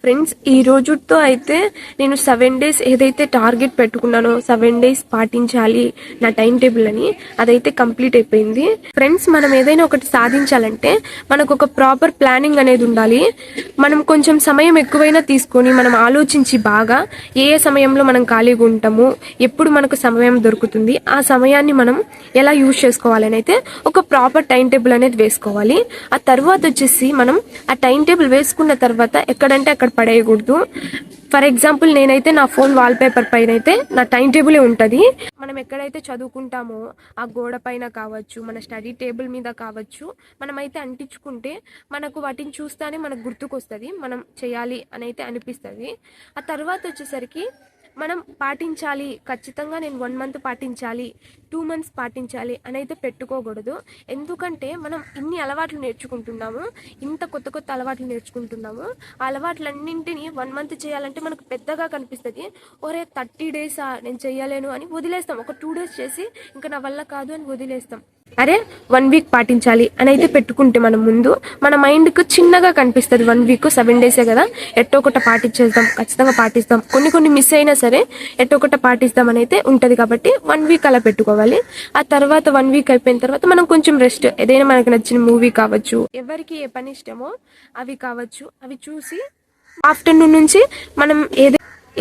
Friends, ఈ రోజుతో అయితే నేను 7 days ఏదైతే టార్గెట్ పెట్టుకున్నానో 7 days పాటించాలి నా టైం టేబుల్ అని, అదైతే కంప్లీట్ అయిపోయింది. ఫ్రెండ్స్, మనం ఏదైనా ఒకటి సాధించాలంటే మనకు ఒక ప్రాపర్ ప్లానింగ్ అనేది ఉండాలి. మనం కొంచెం సమయం ఎక్కువైనా తీసుకొని మనం ఆలోచించి బాగా ఏ సమయంలో మనం ఖాళీగా ఉంటాము, ఎప్పుడు మనకు సమయం దొరుకుతుంది, ఆ సమయాన్ని మనం ఎలా యూజ్ చేసుకోవాలని అయితే ఒక ప్రాపర్ టైం టేబుల్ అనేది వేసుకోవాలి. ఆ తర్వాత వచ్చేసి మనం ఆ టైం టేబుల్ వేసుకున్న తర్వాత ఎక్కడంటే అక్కడ పడేయకూడదు. ఫర్ ఎగ్జాంపుల్, నేనైతే నా ఫోన్ వాల్ పేపర్ పైన అయితే నా టైం టేబులే ఉంటుంది. మనం ఎక్కడైతే చదువుకుంటామో ఆ గోడ పైన కావచ్చు, మన స్టడీ టేబుల్ మీద కావచ్చు, మనమైతే అంటించుకుంటే మనకు వాటిని చూస్తానే మనకు గుర్తుకొస్తుంది, మనం చేయాలి అని అయితే అనిపిస్తుంది. ఆ తర్వాత వచ్చేసరికి మనం పాటించాలి, ఖచ్చితంగా నేను 1 month పాటించాలి, 2 months పాటించాలి అని అయితే పెట్టుకోకూడదు. ఎందుకంటే మనం ఇన్ని అలవాట్లు నేర్చుకుంటున్నాము, ఇంత కొత్త కొత్త అలవాట్లు నేర్చుకుంటున్నాము. ఆ అలవాట్లన్నింటినీ 1 month చేయాలంటే మనకు పెద్దగా కనిపిస్తుంది. ఒరే 30 days నేను చెయ్యలేను అని వదిలేస్తాం. ఒక 2 days చేసి ఇంకా నా వల్ల కాదు అని వదిలేస్తాం. అరే 1 week పాటించాలి అని అయితే పెట్టుకుంటే మనం ముందు మన మైండ్కు చిన్నగా కనిపిస్తుంది. 1 week 7 days కదా, ఎట్టో ఒకటి పాటించేద్దాం, ఖచ్చితంగా పాటిస్తాం, కొన్ని మిస్ అయినా సరే ఎట్టో ఒకటి పాటిస్తాం అని అయితే ఉంటుంది. కాబట్టి 1 week అలా పెట్టుకోవాలి. ఆ తర్వాత 1 week అయిపోయిన తర్వాత మనం కొంచెం రెస్ట్, ఏదైనా మనకు నచ్చిన మూవీ కావచ్చు, ఎవరికి ఏ పని ఇష్టమో అవి కావచ్చు, అవి చూసి ఆఫ్టర్నూన్ నుంచి మనం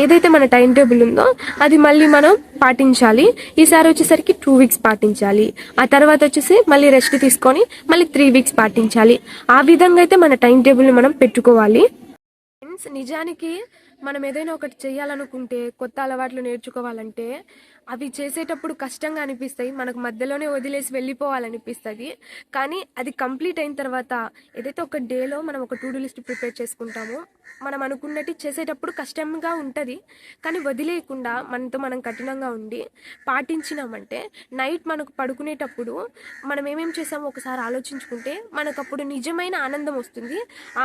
ఏదైతే మన టైం టేబుల్ ఉందో అది మళ్ళీ మనం పాటించాలి. ఈసారి వచ్చేసరికి 2 weeks పాటించాలి. ఆ తర్వాత వచ్చేసి మళ్ళీ రెస్ట్ తీసుకొని మళ్ళీ 3 weeks పాటించాలి. ఆ విధంగా అయితే మన టైం టేబుల్ని మనం పెట్టుకోవాలి. ఫ్రెండ్స్, నిజానికి మనం ఏదైనా ఒకటి చేయాలనుకుంటే, కొత్త అలవాట్లు నేర్చుకోవాలంటే అవి చేసేటప్పుడు కష్టంగా అనిపిస్తాయి, మనకు మధ్యలోనే వదిలేసి వెళ్ళిపోవాలనిపిస్తుంది. కానీ అది కంప్లీట్ అయిన తర్వాత ఏదైతే ఒక డేలో మనం ఒక టు డూ లిస్ట్ ప్రిపేర్ చేసుకుంటామో, మనం అనుకున్నట్టు చేసేటప్పుడు కష్టంగా ఉంటుంది. కానీ వదిలేయకుండా మనతో మనం కఠినంగా ఉండి పాటించినామంటే నైట్ మనకు పడుకునేటప్పుడు మనం ఏమేం చేసామో ఒకసారి ఆలోచించుకుంటే మనకు అప్పుడు నిజమైన ఆనందం వస్తుంది.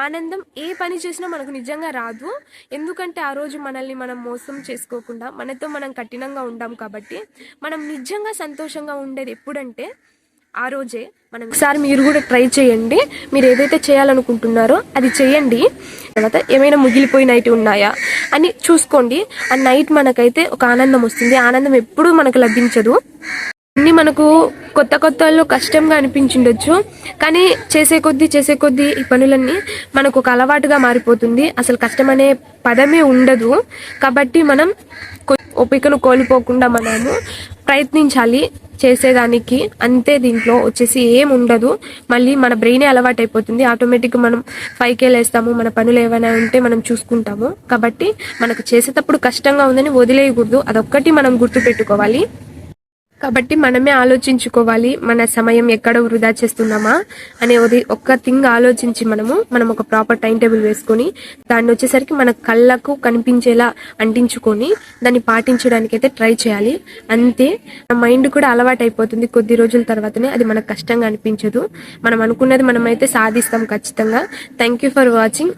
ఆనందం ఏ పని చేసినా మనకు నిజంగా రాదు. ఎందుకంటే ఆ రోజు మనల్ని మనం మోసం చేసుకోకుండా మనతో మనం కఠినంగా ఉండాం కాబట్టి మనం నిజంగా సంతోషంగా ఉండేది ఎప్పుడంటే ఆ రోజే. మనం ఒకసారి మీరు కూడా ట్రై చేయండి. మీరు ఏదైతే చేయాలనుకుంటున్నారో అది చేయండి. తర్వాత ఏమైనా ముగిలిపోయిన నైట్ ఉన్నాయా అని చూసుకోండి. ఆ నైట్ మనకైతే ఒక ఆనందం వస్తుంది. ఆనందం ఎప్పుడూ మనకు లభించదు. అన్ని మనకు కొత్తలో కష్టంగా అనిపించిండొచ్చు, కానీ చేసే కొద్దీ ఈ పనులన్నీ మనకు ఒక అలవాటుగా మారిపోతుంది. అసలు కష్టం అనే పదమే ఉండదు. కాబట్టి మనం ఓపికను కోల్పోకుండా మనము ప్రయత్నించాలి చేసేదానికి. అంతే, దీంట్లో వచ్చేసి ఏం ఉండదు. మళ్ళీ మన బ్రెయినే అలవాటు అయిపోతుంది. ఆటోమేటిక్గా మనం 5K లేస్తాము, మన పనులు ఏమైనా ఉంటే మనం చూసుకుంటాము. కాబట్టి మనకు చేసేటప్పుడు కష్టంగా ఉందని వదిలేయకూడదు, అదొక్కటి మనం గుర్తుపెట్టుకోవాలి. కాబట్టి మనమే ఆలోచించుకోవాలి, మన సమయం ఎక్కడ వృధా చేస్తున్నామా అనేది ఒక్క థింగ్ ఆలోచించి మనం ఒక ప్రాపర్ టైం టేబుల్ వేసుకొని దాన్ని వచ్చేసరికి మన కళ్ళకు కనిపించేలా అంటించుకొని దాన్ని పాటించడానికి అయితే ట్రై చేయాలి. అంతే, మన మైండ్ కూడా అలవాటు అయిపోతుంది. కొద్ది రోజుల తర్వాతనే అది మనకు కష్టంగా అనిపించదు. మనం అనుకున్నది మనమైతే సాధిస్తాం ఖచ్చితంగా. Thank you for watching.